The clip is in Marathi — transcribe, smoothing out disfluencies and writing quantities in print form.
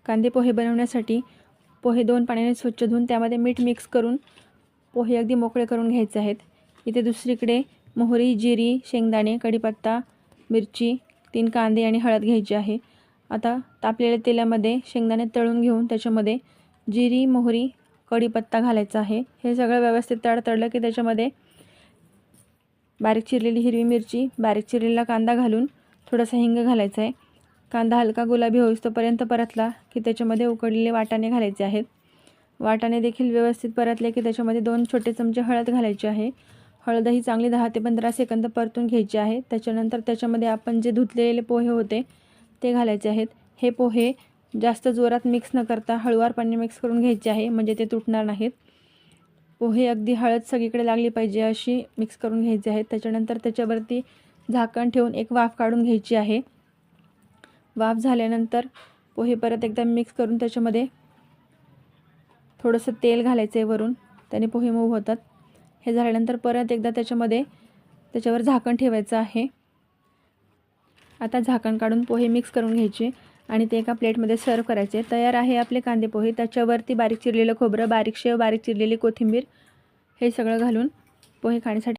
कांदे पोहे बनवण्यासाठी पोहे 2 पाण्याने स्वच्छ धुवून त्यामध्ये मीठ मिक्स करून पोहे अगदी मोकळे करून घ्यायचे आहेत। इथे दुसरीकडे मोहरी, जिरी, शेंगदाणे, कढीपत्ता, मिरची, 3 कांदे आणि हळद घ्यायची आहे। आता तापलेल्या तेलामध्ये शेंगदाणे तळून घेऊन त्याच्यामध्ये जिरी, मोहरी, कढीपत्ता घालायचा आहे। हे सगळं व्यवस्थित तडतडलं की त्याच्यामध्ये बारीक चिरलेली हिरवी मिरची, बारीक चिरलेला कांदा घालून थोडासा हिंग घालायचा आहे। कांदा हलका गुलाबी होईस्तोपर्यंत परतला की त्याच्यामध्ये उकडलेले वाटाणे घालायचे आहेत। वाटाणे देखील व्यवस्थित परतले की त्याच्यामध्ये 2 छोटे चमचे हळद घालायची आहे। हळदही चांगली 10 ते 15 सेकंद परतून घ्यायची आहे। त्याच्यानंतर त्याच्यामध्ये आपण जे धुतलेले पोहे होते ते घालायचे आहेत। हे पोहे जास्त जोरात मिक्स न करता हळूवारपणे मिक्स करून घ्यायचे आहे, म्हणजे ते तुटणार नाहीत। पोहे अगदी हळद सगळीकडे लागली पाहिजे अशी मिक्स करून घ्यायचे आहेत। त्याच्यानंतर त्याच्यावरती झाकण ठेवून एक वाफ काढून घ्यायची आहे। वाफ झाल्यानंतर पोहे परत एकदा मिक्स करून त्याच्यामध्ये थोडंसं तेल घालायचं आहे वरून, त्याने पोहे मऊ होतात। हे झाल्यानंतर परत एकदा त्याच्यावर झाकण ठेवायचं आहे। आता झाकण काढून पोहे मिक्स करून घ्यायचे आणि ते एका प्लेटमध्ये सर्व करायचे। तयार आहे आपले कांदे पोहे। त्याच्यावरती बारीक चिरलेलं खोबरं, बारीक शेव, बारीक चिरलेली कोथिंबीर हे सगळं घालून पोहे खाण्यासाठी